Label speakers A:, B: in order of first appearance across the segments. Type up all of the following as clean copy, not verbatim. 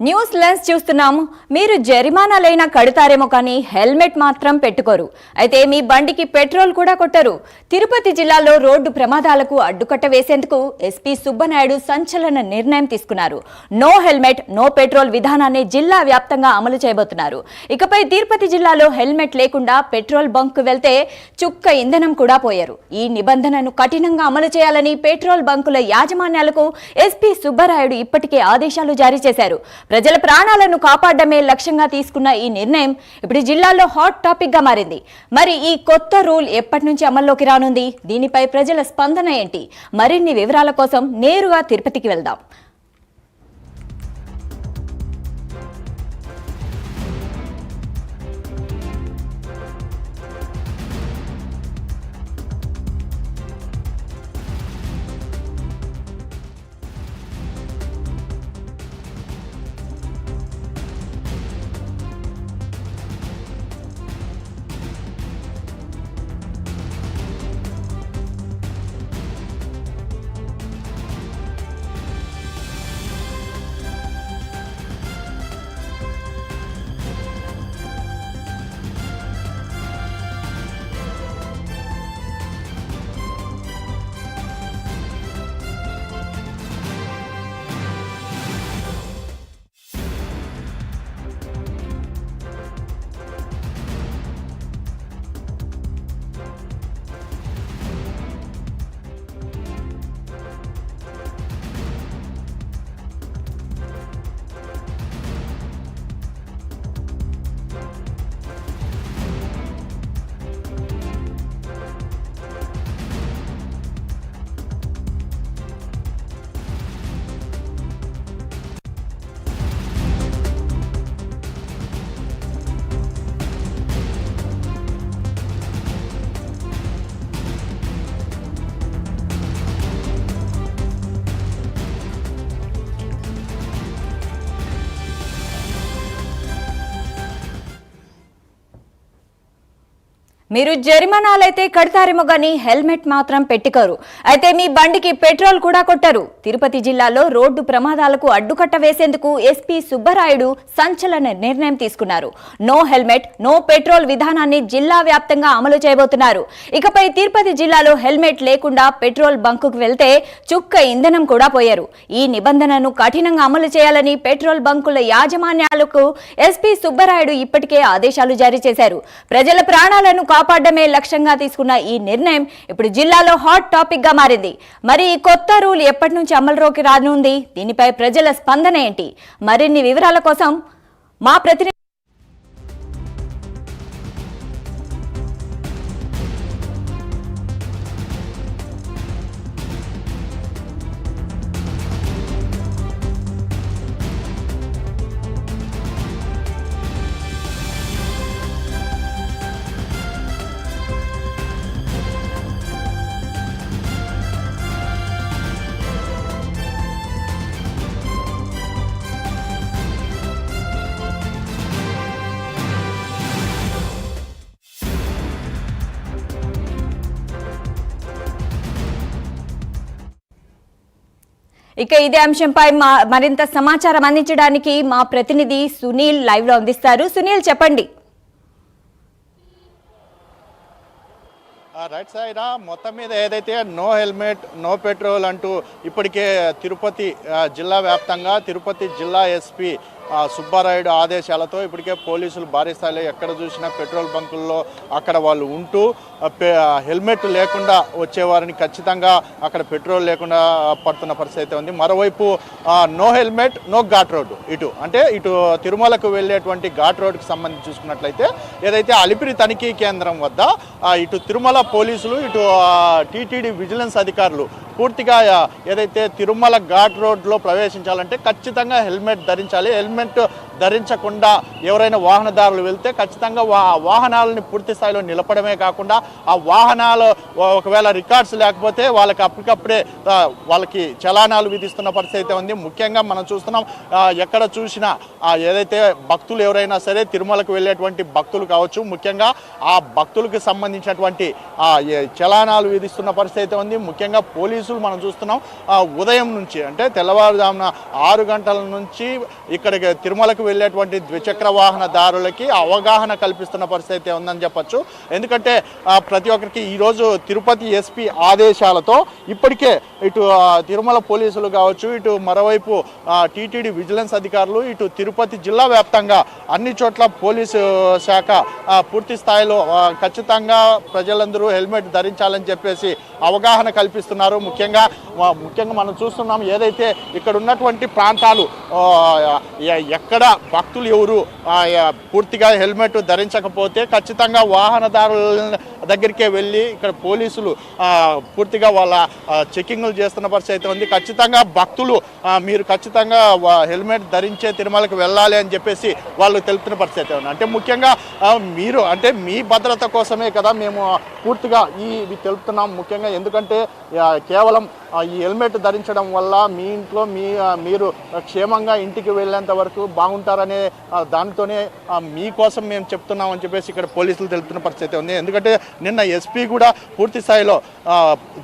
A: News lens చూస్తున్నాము. మీరు జరిమానాలైనా కడతారేమో కానీ హెల్మెట్ మాత్రం పెట్టుకోరు. అయితే మీ బండికి పెట్రోల్ కూడా కొట్టరు. తిరుపతి జిల్లాలో రోడ్డు ప్రమాదాలకు అడ్డుకట్ట వేసేందుకు ఎస్పీ సుబ్బనాయుడు సంచలన నిర్ణయం తీసుకున్నారు. నో హెల్మెట్ నో పెట్రోల్ విధానాన్ని జిల్లా వ్యాప్తంగా అమలు చేయబోతున్నారు. ఇకపై తిరుపతి జిల్లాలో హెల్మెట్ లేకుండా పెట్రోల్ బంక్ వెళ్తే చుక్క ఇంధనం కూడా పోయారు. ఈ నిబంధనను కఠినంగా అమలు చేయాలని పెట్రోల్ బంకుల యాజమాన్యాలకు ఎస్పీ సుబ్బరాయుడు ఇప్పటికే ఆదేశాలు జారీ చేశారు. ప్రజల ప్రాణాలను కాపాడడమే లక్ష్యంగా తీసుకున్న ఈ నిర్ణయం ఇప్పుడు జిల్లాలో హాట్ టాపిక్ గా మారింది. మరి ఈ కొత్త రూల్ ఎప్పటి నుంచి అమల్లోకి రానుంది? దీనిపై ప్రజల స్పందన ఏంటి? మరిన్ని వివరాల కోసం నేరుగా తిరుపతికి వెళ్దాం. మీరు జరిమానాలైతే కడతారేమో గానీ హెల్మెట్ మాత్రం పెట్టుకోరు. అయితే మీ బండికి పెట్రోల్ కూడా కొట్టరు. తిరుపతి జిల్లాలో రోడ్డు ప్రమాదాలకు అడ్డుకట్ట వేసేందుకు ఎస్పీ సుబ్బరాయుడు సంచలన నిర్ణయం తీసుకున్నారు. నో హెల్మెట్ నో పెట్రోల్ విధానాన్ని జిల్లా వ్యాప్తంగా అమలు చేయబోతున్నారు. ఇకపై తిరుపతి జిల్లాలో హెల్మెట్ లేకుండా పెట్రోల్ బంకుకు వెళ్తే చుక్క ఇంధనం కూడా పోయారు. ఈ నిబంధనను కఠినంగా అమలు చేయాలని పెట్రోల్ బంకుల యాజమాన్యాలకు ఎస్పీ సుబ్బరాయుడు ఇప్పటికే ఆదేశాలు జారీ చేశారు. ప్రజల ప్రాణాలను కాపాడడమే లక్ష్యంగా తీసుకున్న ఈ నిర్ణయం ఇప్పుడు జిల్లాలో హాట్ టాపిక్ గా మారింది. మరి ఈ కొత్త రూల్ ఎప్పటి నుంచి అమలులోకి రానుంది? దీనిపై ప్రజల స్పందన ఏంటి? మరిన్ని వివరాల కోసం మా ప్రతినిధి ఇక ఇదే అంశంపై మరింత సమాచారం అందించడానికి మా ప్రతినిధి సునీల్ లైవ్ లో అందిస్తారు. సునీల్, చెప్పండి.
B: రైట్ సైడ్ మొత్తం మీద ఏదైతే నో హెల్మెట్ నో పెట్రోల్ అంటూ ఇప్పటికే తిరుపతి జిల్లా వ్యాప్తంగా తిరుపతి జిల్లా ఎస్పీ సుబ్బారాయుడు ఆదేశాలతో ఇప్పటికే పోలీసులు భారీ స్థాయిలో ఎక్కడ చూసినా పెట్రోల్ బంకుల్లో అక్కడ వాళ్ళు ఉంటూ హెల్మెట్ లేకుండా వచ్చేవారిని ఖచ్చితంగా అక్కడ పెట్రోల్ లేకుండా పడుతున్న పరిస్థితి ఉంది. మరోవైపు no helmet no ghat road ఇటు తిరుమలకు వెళ్ళేటువంటి ఘాట్ రోడ్డుకి సంబంధించి చూసుకున్నట్లయితే ఏదైతే అలిపిరి తనిఖీ కేంద్రం వద్ద ఇటు తిరుమల పోలీసులు ఇటు టీటీడీ విజిలెన్స్ అధికారులు పూర్తిగా ఏదైతే తిరుమల ఘాట్ రోడ్లో ప్రవేశించాలంటే ఖచ్చితంగా హెల్మెట్ ధరించాలి. హెల్మెట్ ధరించకుండా ఎవరైనా వాహనదారులు వెళ్తే ఖచ్చితంగా వాహనాలని పూర్తి స్థాయిలో నిలపడమే కాకుండా ఆ వాహనాలు ఒకవేళ రికార్డ్స్ లేకపోతే వాళ్ళకి అప్పటికప్పుడే వాళ్ళకి చలానాలు విధిస్తున్న పరిస్థితి ఉంది. ముఖ్యంగా మనం చూస్తున్నాం ఎక్కడ చూసినా ఏదైతే భక్తులు ఎవరైనా సరే తిరుమలకు వెళ్ళేటువంటి భక్తులు కావచ్చు, ముఖ్యంగా ఆ భక్తులకు సంబంధించినటువంటి చలానాలు విధిస్తున్న పరిస్థితి ఉంది. ముఖ్యంగా పోలీసులు మనం చూస్తున్నాం ఉదయం నుంచి అంటే తెల్లవారుజామున 6 గంటల నుంచి ఇక్కడికి తిరుమలకు వెళ్ళేటువంటి ద్విచక్ర వాహనదారులకి అవగాహన కల్పిస్తున్న పరిస్థితి అయితే ఉందని చెప్పొచ్చు. ఎందుకంటే ప్రతి ఒక్కరికి ఈరోజు తిరుపతి ఎస్పీ ఆదేశాలతో ఇప్పటికే ఇటు తిరుమల పోలీసులు కావచ్చు, ఇటు మరోవైపు టీటీడీ విజిలెన్స్ అధికారులు, ఇటు తిరుపతి జిల్లా వ్యాప్తంగా అన్ని చోట్ల పోలీసు శాఖ పూర్తి స్థాయిలో ఖచ్చితంగా ప్రజలందరూ హెల్మెట్ ధరించాలని చెప్పేసి అవగాహన కల్పిస్తున్నారు. ముఖ్యంగా మనం చూస్తున్నాం ఏదైతే ఇక్కడ ఉన్నటువంటి ప్రాంతాలు ఎక్కడ భక్తులు ఎవరు పూర్తిగా హెల్మెట్ ధరించకపోతే ఖచ్చితంగా వాహనదారుల దగ్గరికే వెళ్ళి ఇక్కడ పోలీసులు పూర్తిగా వాళ్ళ చెకింగ్లు చేస్తున్న పరిస్థితి అయితే ఉంది. ఖచ్చితంగా భక్తులు మీరు ఖచ్చితంగా హెల్మెట్ ధరించే తిరుమలకు వెళ్ళాలి అని చెప్పేసి వాళ్ళు తెలుపుతున్న పరిస్థితి ఉంది. అంటే ముఖ్యంగా మీరు అంటే మీ భద్రత కోసమే కదా మేము పూర్తిగా ఇవి తెలుపుతున్నాం. ముఖ్యంగా ఎందుకంటే కేవలం ఈ హెల్మెట్ ధరించడం వల్ల మీ ఇంట్లో మీరు క్షేమంగా ఇంటికి వెళ్ళేంత వరకు బాగుంటారనే దానితోనే మీకోసం మేము చెప్తున్నాం అని చెప్పేసి ఇక్కడ పోలీసులు తెలుపుతున్న పరిస్థితి ఉంది. ఎందుకంటే నిన్న ఎస్పీ కూడా పూర్తి స్థాయిలో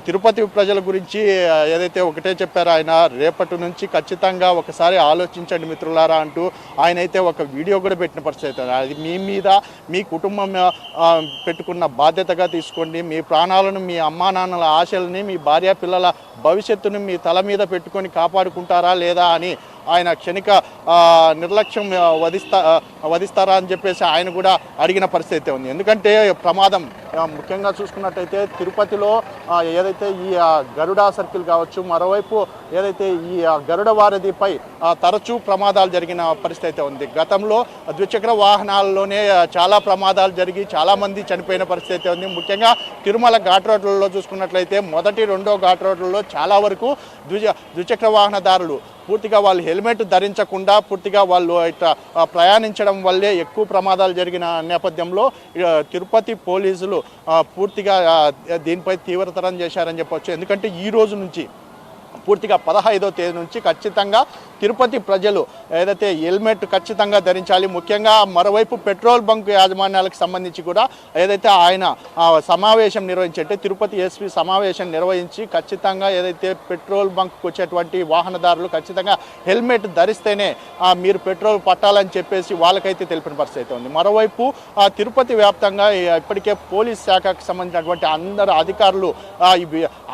B: తిరుపతి ప్రజల గురించి ఏదైతే ఒకటే చెప్పారో ఆయన రేపటి నుంచి ఖచ్చితంగా ఒకసారి ఆలోచించండి మిత్రులారా అంటూ ఆయన అయితే ఒక వీడియో కూడా పెట్టిన పరిస్థితి. అది మీ మీద మీ కుటుంబం పెట్టుకున్న బాధ్యతగా తీసుకోండి. మీ ప్రాణాలను, మీ అమ్మా నాన్నల ఆశల్ని, మీ భార్య పిల్లల భవిష్యత్తును మీ తల మీద పెట్టుకొని కాపాడుకుంటారా లేదా అని ఆయన క్షణిక నిర్లక్ష్యం వధిస్తారా అని చెప్పేసి ఆయన కూడా అడిగిన పరిస్థితి ఉంది. ఎందుకంటే ప్రమాదం ముఖ్యంగా చూసుకున్నట్టయితే తిరుపతిలో ఏదైతే ఈ గరుడ సర్కిల్ కావచ్చు, మరోవైపు ఏదైతే ఈ గరుడ వారధిపై తరచూ ప్రమాదాలు జరిగిన పరిస్థితి ఉంది. గతంలో ద్విచక్ర వాహనాల్లోనే చాలా ప్రమాదాలు జరిగి చాలామంది చనిపోయిన పరిస్థితి ఉంది. ముఖ్యంగా తిరుమల ఘాట్ రోడ్లలో చూసుకున్నట్లయితే మొదటి రెండో ఘాట్ రోడ్లలో చాలా వరకు ద్విచక్ర వాహనదారులు పూర్తిగా వాళ్ళు హెల్మెట్ ధరించకుండా పూర్తిగా వాళ్ళు ఇట్లా ప్రయాణించడం వల్లే ఎక్కువ ప్రమాదాలు జరిగిన నేపథ్యంలో తిరుపతి పోలీసులు పూర్తిగా దీనిపై తీవ్రతరం చేశారని చెప్పొచ్చు. ఎందుకంటే ఈ రోజు నుంచి పూర్తిగా 15వ తేదీ నుంచి ఖచ్చితంగా తిరుపతి ప్రజలు ఏదైతే హెల్మెట్ ఖచ్చితంగా ధరించాలి. ముఖ్యంగా మరోవైపు పెట్రోల్ బంక్ యాజమాన్యాలకు సంబంధించి కూడా ఏదైతే ఆయన సమావేశం నిర్వహించి అంటే తిరుపతి ఎస్పీ సమావేశం నిర్వహించి ఖచ్చితంగా ఏదైతే పెట్రోల్ బంక్కి వచ్చేటువంటి వాహనదారులు ఖచ్చితంగా హెల్మెట్ ధరిస్తేనే మీరు పెట్రోల్ పట్టాలని చెప్పేసి వాళ్ళకైతే తెలిపిన పరిస్థితి ఉంది. మరోవైపు తిరుపతి వ్యాప్తంగా ఇప్పటికే పోలీస్ శాఖకు సంబంధించినటువంటి అందరు అధికారులు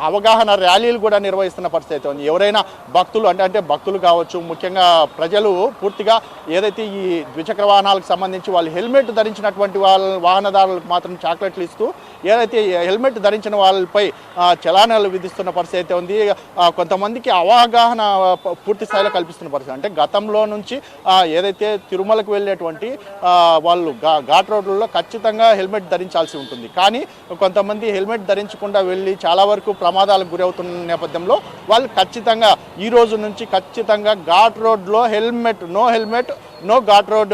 B: అవగాహన ర్యాలీలు కూడా నిర్వహిస్తున్న పరిస్థితి ఉంది. ఎవరైనా భక్తులు అంటే భక్తులు కావచ్చు, ముఖ్యంగా ప్రజలు పూర్తిగా ఏదైతే ఈ ద్విచక్ర వాహనాలకు సంబంధించి వాళ్ళు హెల్మెట్ ధరించినటువంటి వాహనదారులకు మాత్రం చాక్లెట్లు ఇస్తూ ఏదైతే హెల్మెట్ ధరించిన వాళ్ళపై చలానాలు విధిస్తున్న పరిస్థితి ఉంది. కొంతమందికి అవగాహన పూర్తి స్థాయిలో కల్పిస్తున్న పరిస్థితి. అంటే గతంలో నుంచి ఏదైతే తిరుమలకు వెళ్ళేటువంటి వాళ్ళు ఘాట్ రోడ్లలో ఖచ్చితంగా హెల్మెట్ ధరించాల్సి ఉంటుంది. కానీ కొంతమంది హెల్మెట్ ధరించకుండా వెళ్ళి చాలా వరకు ప్రమాదాలకు గురవుతున్న నేపథ్యంలో వాళ్ళు ఖచ్చితంగా ఈ రోజు నుంచి ఖచ్చితంగా ఘాట్ రోడ్లో no helmet no ghat road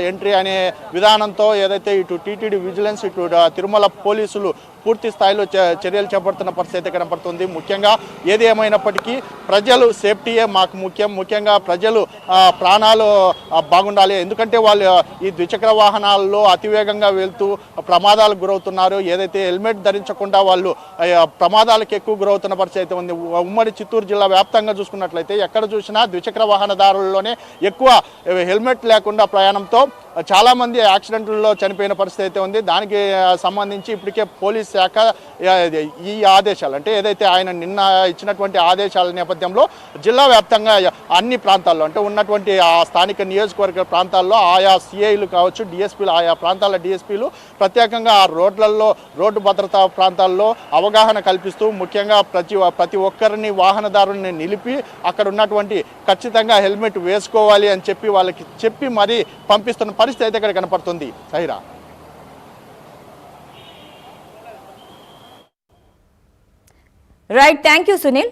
B: entry అనే విధానంతో ఏదైతే ఇటు టీటీడీ విజిలెన్స్, ఇటు తిరుమల పోలీసులు పూర్తి స్థాయిలో చర్యలు చేపడుతున్న పరిస్థితి కనపడుతుంది. ముఖ్యంగా ఏది ఏమైనప్పటికీ ప్రజలు సేఫ్టీయే మాకు ముఖ్యంగా ప్రజలు ప్రాణాలు బాగుండాలి. ఎందుకంటే వాళ్ళు ఈ ద్విచక్ర వాహనాల్లో అతివేగంగా వెళ్తూ ప్రమాదాలకు గురవుతున్నారు. ఏదైతే హెల్మెట్ ధరించకుండా వాళ్ళు ప్రమాదాలకు ఎక్కువ గురవుతున్న పరిస్థితి ఉంది. ఉమ్మడి చిత్తూరు జిల్లా వ్యాప్తంగా చూసుకున్నట్లయితే ఎక్కడ చూసినా ద్విచక్ర వాహనదారుల్లోనే ఎక్కువ హెల్మెట్ లేకుండా ప్రయాణంతో చాలామంది యాక్సిడెంట్లలో చనిపోయిన పరిస్థితి ఉంది. దానికి సంబంధించి ఇప్పటికే పోలీస్ శాఖ ఈ ఆదేశాలు అంటే ఏదైతే ఆయన నిన్న ఇచ్చినటువంటి ఆదేశాల నేపథ్యంలో జిల్లా వ్యాప్తంగా అన్ని ప్రాంతాల్లో అంటే ఉన్నటువంటి ఆ స్థానిక నియోజకవర్గ ప్రాంతాల్లో ఆయా సిఐలు కావచ్చు, డిఎస్పీలు, ఆయా ప్రాంతాల డిఎస్పీలు ప్రత్యేకంగా ఆ రోడ్డు భద్రతా ప్రాంతాల్లో అవగాహన కల్పిస్తూ ముఖ్యంగా ప్రతి ఒక్కరిని వాహనదారుని నిలిపి అక్కడ ఉన్నటువంటి ఖచ్చితంగా హెల్మెట్ వేసుకోవాలి అని చెప్పి వాళ్ళకి చెప్పి మరీ పంపిస్తున్న పరిస్థితి అయితే ఇక్కడ కనపడుతుంది. సహిరా.
A: Right, thank you Sunil.